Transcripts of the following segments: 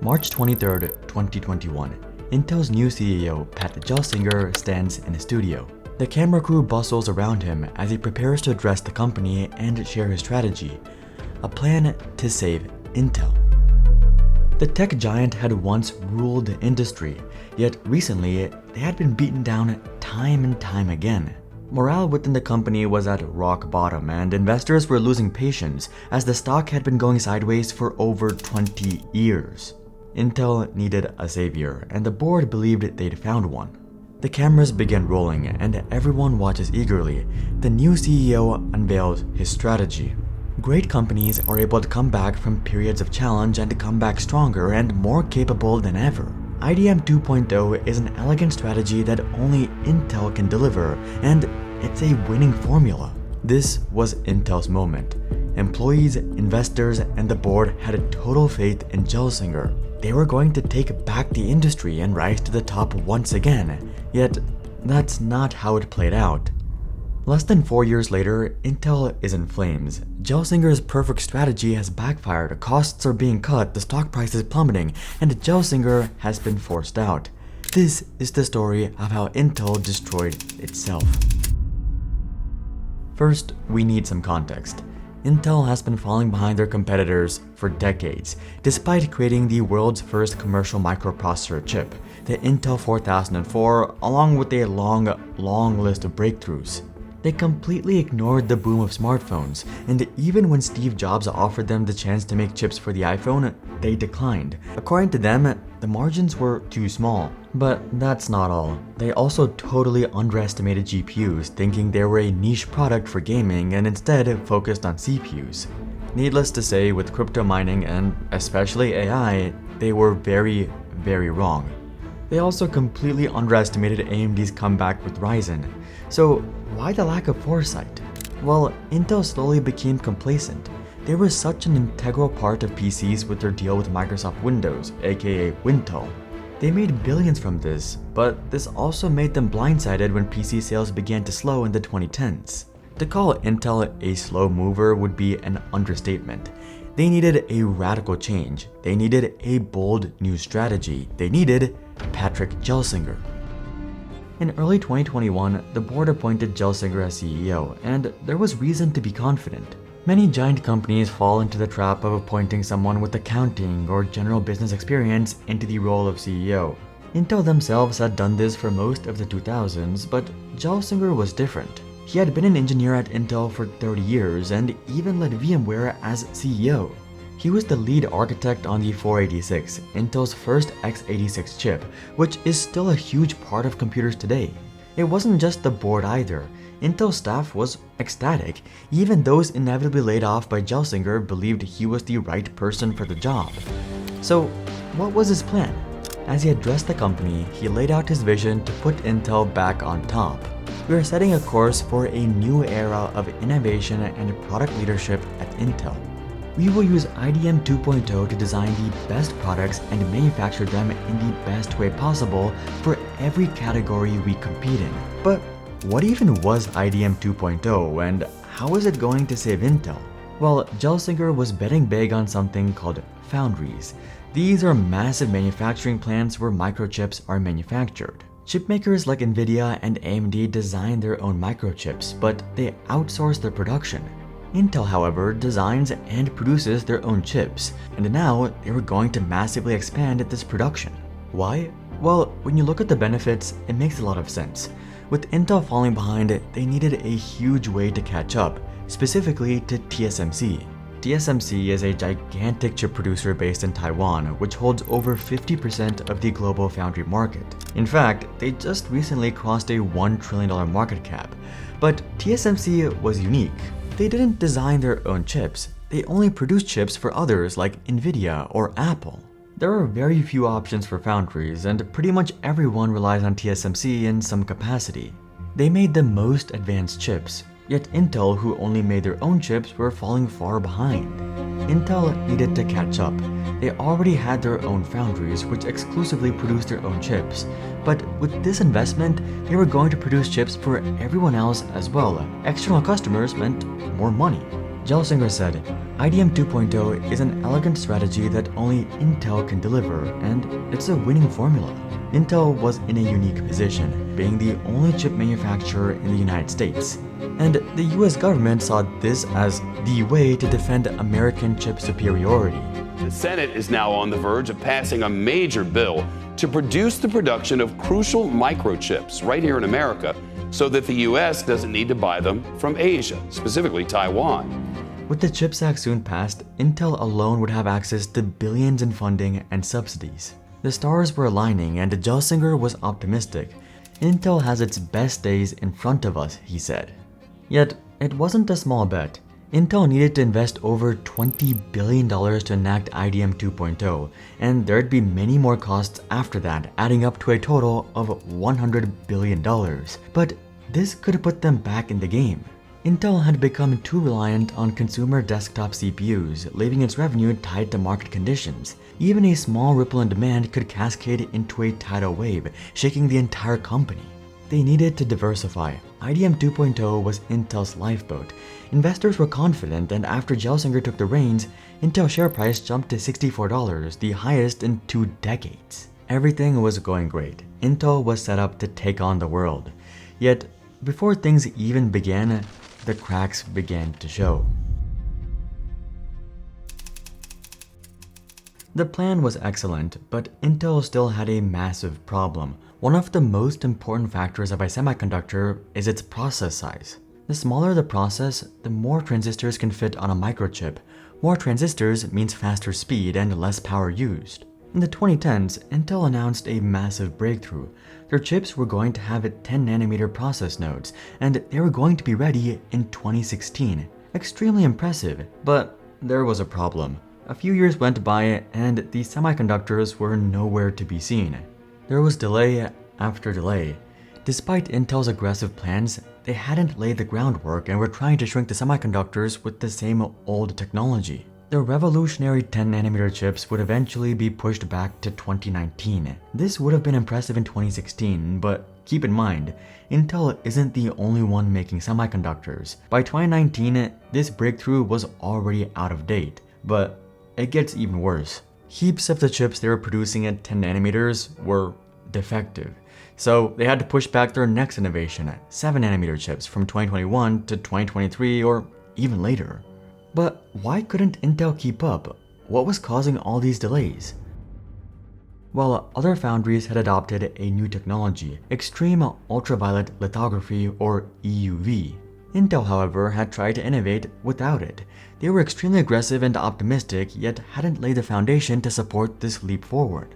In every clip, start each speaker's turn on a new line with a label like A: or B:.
A: March 23, 2021, Intel's new CEO, Pat Gelsinger, stands in a studio. The camera crew bustles around him as he prepares to address the company and share his strategy, a plan to save Intel. The tech giant had once ruled the industry, yet recently they had been beaten down time and time again. Morale within the company was at rock bottom and investors were losing patience as the stock had been going sideways for over 20 years. Intel needed a savior, and the board believed they'd found one. The cameras begin rolling, and everyone watches eagerly. The new CEO unveils his strategy. Great companies are able to come back from periods of challenge and come back stronger and more capable than ever. IDM 2.0 is an elegant strategy that only Intel can deliver, and it's a winning formula. This was Intel's moment. Employees, investors, and the board had a total faith in Gelsinger. They were going to take back the industry and rise to the top once again, yet that's not how it played out. Less than 4 years later, Intel is in flames. Gelsinger's perfect strategy has backfired, costs are being cut, the stock price is plummeting, and Gelsinger has been forced out. This is the story of how Intel destroyed itself. First, we need some context. Intel has been falling behind their competitors for decades, despite creating the world's first commercial microprocessor chip, the Intel 4004, along with a long list of breakthroughs. They completely ignored the boom of smartphones, and even when Steve Jobs offered them the chance to make chips for the iPhone, they declined. According to them, the margins were too small. But that's not all. They also totally underestimated GPUs, thinking they were a niche product for gaming and instead focused on CPUs. Needless to say, with crypto mining and especially AI, they were very wrong. They also completely underestimated AMD's comeback with Ryzen. So why the lack of foresight? Well, Intel slowly became complacent. They were such an integral part of PCs with their deal with Microsoft Windows, aka Wintel. They made billions from this, but this also made them blindsided when PC sales began to slow in the 2010s. To call Intel a slow mover would be an understatement. They needed a radical change. They needed a bold new strategy. They needed Patrick Gelsinger. In early 2021, the board appointed Gelsinger as CEO, and there was reason to be confident. Many giant companies fall into the trap of appointing someone with accounting or general business experience into the role of CEO. Intel themselves had done this for most of the 2000s, but Gelsinger was different. He had been an engineer at Intel for 30 years and even led VMware as CEO. He was the lead architect on the 486, Intel's first x86 chip, which is still a huge part of computers today. It wasn't just the board either. Intel staff was ecstatic. Even those inevitably laid off by Gelsinger believed he was the right person for the job. So, what was his plan? As he addressed the company, he laid out his vision to put Intel back on top. We are setting a course for a new era of innovation and product leadership at Intel. We will use IDM 2.0 to design the best products and manufacture them in the best way possible for every category we compete in. But what even was IDM 2.0 and how is it going to save Intel? Well, Gelsinger was betting big on something called foundries. These are massive manufacturing plants where microchips are manufactured. Chipmakers like Nvidia and AMD design their own microchips, but they outsource their production. Intel, however, designs and produces their own chips, and now they were going to massively expand this production. Why? Well, when you look at the benefits, it makes a lot of sense. With Intel falling behind, they needed a huge way to catch up, specifically to TSMC. TSMC is a gigantic chip producer based in Taiwan, which holds over 50% of the global foundry market. In fact, they just recently crossed a $1 trillion market cap. But TSMC was unique. They didn't design their own chips. They only produced chips for others like Nvidia or Apple. There are very few options for foundries, and pretty much everyone relies on TSMC in some capacity. They made the most advanced chips, yet Intel, who only made their own chips, were falling far behind. Intel needed to catch up. They already had their own foundries, which exclusively produced their own chips. But with this investment, they were going to produce chips for everyone else as well. External customers meant more money. Gelsinger said, IDM 2.0 is an elegant strategy that only Intel can deliver, and it's a winning formula. Intel was in a unique position, being the only chip manufacturer in the United States. And the US government saw this as the way to defend American chip superiority.
B: The Senate is now on the verge of passing a major bill to produce the production of crucial microchips right here in America so that the US doesn't need to buy them from Asia, specifically Taiwan.
A: With the CHIPS Act soon passed, Intel alone would have access to billions in funding and subsidies. The stars were aligning and Gelsinger was optimistic. Intel has its best days in front of us, he said. Yet, it wasn't a small bet. Intel needed to invest over $20 billion to enact IDM 2.0, and there'd be many more costs after that, adding up to a total of $100 billion. But this could put them back in the game. Intel had become too reliant on consumer desktop CPUs, leaving its revenue tied to market conditions. Even a small ripple in demand could cascade into a tidal wave, shaking the entire company. They needed to diversify. IDM 2.0 was Intel's lifeboat. Investors were confident, and after Gelsinger took the reins, Intel's share price jumped to $64, the highest in 2 decades. Everything was going great. Intel was set up to take on the world. Yet, before things even began, the cracks began to show. The plan was excellent, but Intel still had a massive problem. One of the most important factors of a semiconductor is its process size. The smaller the process, the more transistors can fit on a microchip. More transistors means faster speed and less power used. In the 2010s, Intel announced a massive breakthrough. Their chips were going to have 10nm process nodes, and they were going to be ready in 2016. Extremely impressive, but there was a problem. A few years went by and the semiconductors were nowhere to be seen. There was delay after delay. Despite Intel's aggressive plans, they hadn't laid the groundwork and were trying to shrink the semiconductors with the same old technology. The revolutionary 10nm chips would eventually be pushed back to 2019. This would have been impressive in 2016, but keep in mind, Intel isn't the only one making semiconductors. By 2019, this breakthrough was already out of date, but it gets even worse. Heaps of the chips they were producing at 10nm were defective, so they had to push back their next innovation, 7nm chips, from 2021 to 2023 or even later. But why couldn't Intel keep up? What was causing all these delays? Well, other foundries had adopted a new technology, extreme ultraviolet lithography or EUV. Intel, however, had tried to innovate without it. They were extremely aggressive and optimistic, yet hadn't laid the foundation to support this leap forward.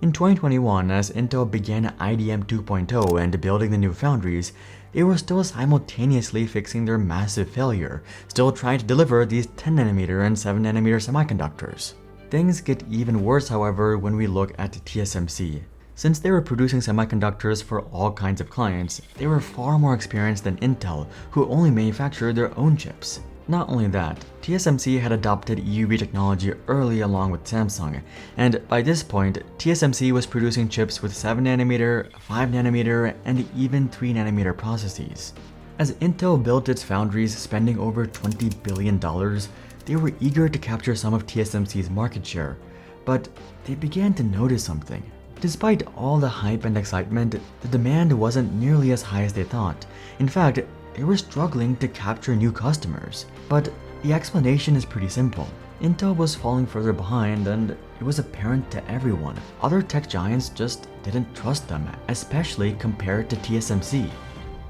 A: In 2021, as Intel began IDM 2.0 and building the new foundries, they were still simultaneously fixing their massive failure, still trying to deliver these 10nm and 7nm semiconductors. Things get even worse, however, when we look at TSMC. Since they were producing semiconductors for all kinds of clients, they were far more experienced than Intel, who only manufactured their own chips. Not only that, TSMC had adopted EUV technology early along with Samsung, and by this point, TSMC was producing chips with 7nm, 5nm, and even 3nm processes. As Intel built its foundries spending over $20 billion, they were eager to capture some of TSMC's market share, but they began to notice something. Despite all the hype and excitement, the demand wasn't nearly as high as they thought. In fact, they were struggling to capture new customers. But the explanation is pretty simple. Intel was falling further behind, and it was apparent to everyone. Other tech giants just didn't trust them, especially compared to TSMC.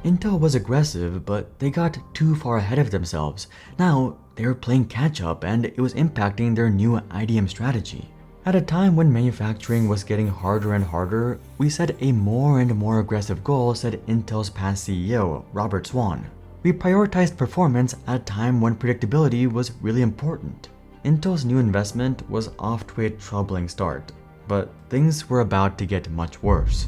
A: Intel was aggressive, but they got too far ahead of themselves. Now, they were playing catch-up, and it was impacting their new IDM strategy. At a time when manufacturing was getting harder and harder, we set a more and more aggressive goal, said Intel's past CEO, Robert Swan. We prioritized performance at a time when predictability was really important. Intel's new investment was off to a troubling start, but things were about to get much worse.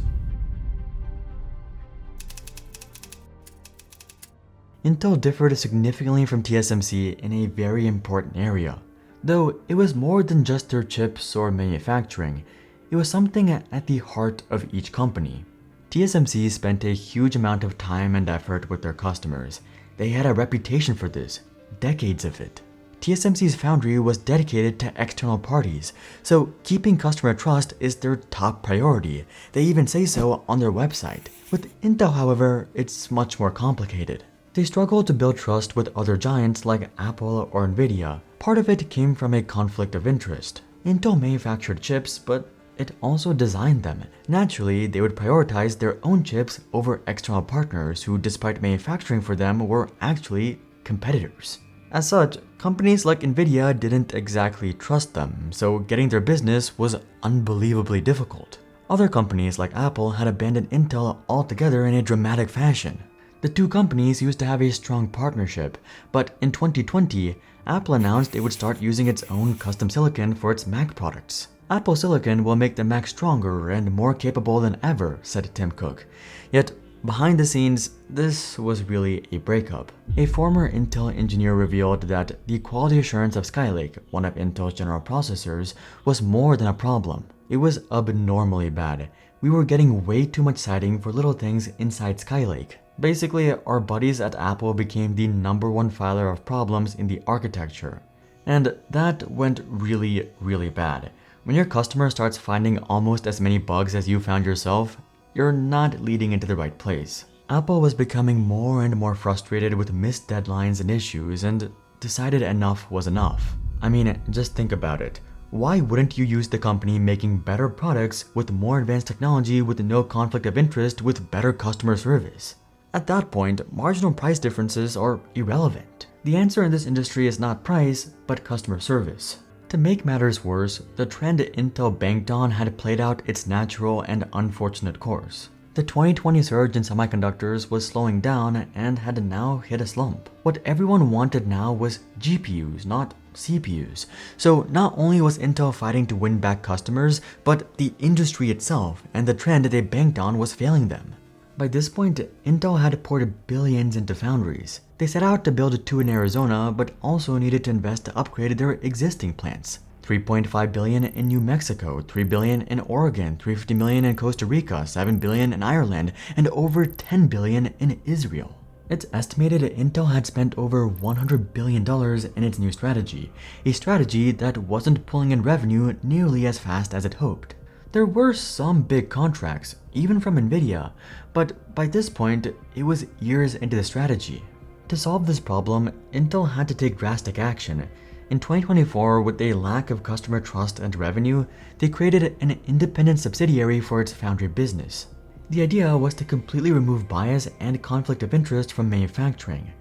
A: Intel differed significantly from TSMC in a very important area. Though it was more than just their chips or manufacturing, it was something at the heart of each company. TSMC spent a huge amount of time and effort with their customers. They had a reputation for this, decades of it. TSMC's foundry was dedicated to external parties, so keeping customer trust is their top priority. They even say so on their website. With Intel, however, it's much more complicated. They struggled to build trust with other giants like Apple or Nvidia. Part of it came from a conflict of interest. Intel manufactured chips, but it also designed them. Naturally, they would prioritize their own chips over external partners who, despite manufacturing for them, were actually competitors. As such, companies like Nvidia didn't exactly trust them, so getting their business was unbelievably difficult. Other companies like Apple had abandoned Intel altogether in a dramatic fashion. The two companies used to have a strong partnership, but in 2020, Apple announced it would start using its own custom silicon for its Mac products. Apple Silicon will make the Mac stronger and more capable than ever, said Tim Cook. Yet, behind the scenes, this was really a breakup. A former Intel engineer revealed that the quality assurance of Skylake, one of Intel's general processors, was more than a problem. It was abnormally bad. We were getting way too much citing for little things inside Skylake. Basically, our buddies at Apple became the #1 filer of problems in the architecture. And that went really, really bad. When your customer starts finding almost as many bugs as you found yourself, you're not leading into the right place. Apple was becoming more and more frustrated with missed deadlines and issues and decided enough was enough. I mean, just think about it. Why wouldn't you use the company making better products with more advanced technology with no conflict of interest with better customer service? At that point, marginal price differences are irrelevant. The answer in this industry is not price, but customer service. To make matters worse, the trend Intel banked on had played out its natural and unfortunate course. The 2020 surge in semiconductors was slowing down and had now hit a slump. What everyone wanted now was GPUs, not CPUs. So not only was Intel fighting to win back customers, but the industry itself and the trend they banked on was failing them. By this point, Intel had poured billions into foundries. They set out to build 2 in Arizona, but also needed to invest to upgrade their existing plants. $3.5 billion in New Mexico, $3 billion in Oregon, $350 million in Costa Rica, $7 billion in Ireland, and over $10 billion in Israel. It's estimated Intel had spent over $100 billion in its new strategy, a strategy that wasn't pulling in revenue nearly as fast as it hoped. There were some big contracts, even from Nvidia, but by this point, it was years into the strategy. To solve this problem, Intel had to take drastic action. In 2024, with a lack of customer trust and revenue, they created an independent subsidiary for its foundry business. The idea was to completely remove bias and conflict of interest from manufacturing.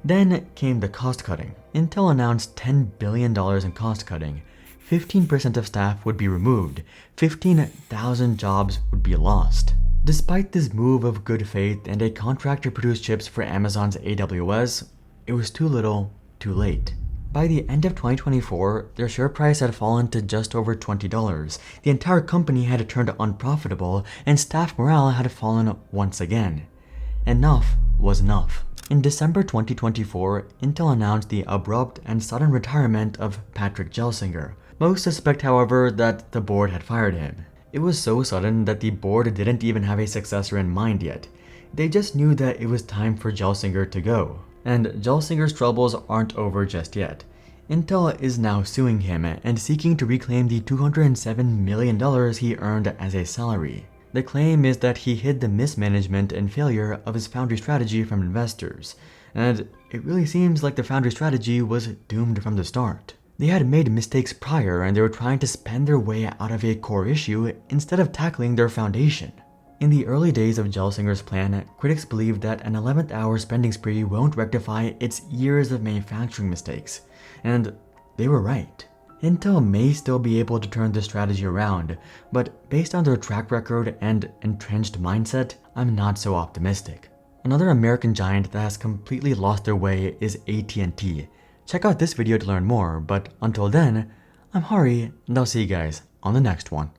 A: Then came the cost cutting. Intel announced $10 billion in cost cutting. 15% of staff would be removed, 15,000 jobs would be lost. Despite this move of good faith and a contract to produce chips for Amazon's AWS, it was too little, too late. By the end of 2024, their share price had fallen to just over $20. The entire company had turned unprofitable, and staff morale had fallen once again. Enough was enough. In December 2024, Intel announced the abrupt and sudden retirement of Patrick Gelsinger. Most suspect, however, that the board had fired him. It was so sudden that the board didn't even have a successor in mind yet. They just knew that it was time for Gelsinger to go. And Gelsinger's troubles aren't over just yet. Intel is now suing him and seeking to reclaim the $207 million he earned as a salary. The claim is that he hid the mismanagement and failure of his foundry strategy from investors. And it really seems like the foundry strategy was doomed from the start. They had made mistakes prior and they were trying to spend their way out of a core issue instead of tackling their foundation. In the early days of Gelsinger's plan, critics believed that an 11th hour spending spree won't rectify its years of manufacturing mistakes. And they were right. Intel may still be able to turn this strategy around, but based on their track record and entrenched mindset, I'm not so optimistic. Another American giant that has completely lost their way is AT&T. Check out this video to learn more, but until then, I'm Hari, and I'll see you guys on the next one.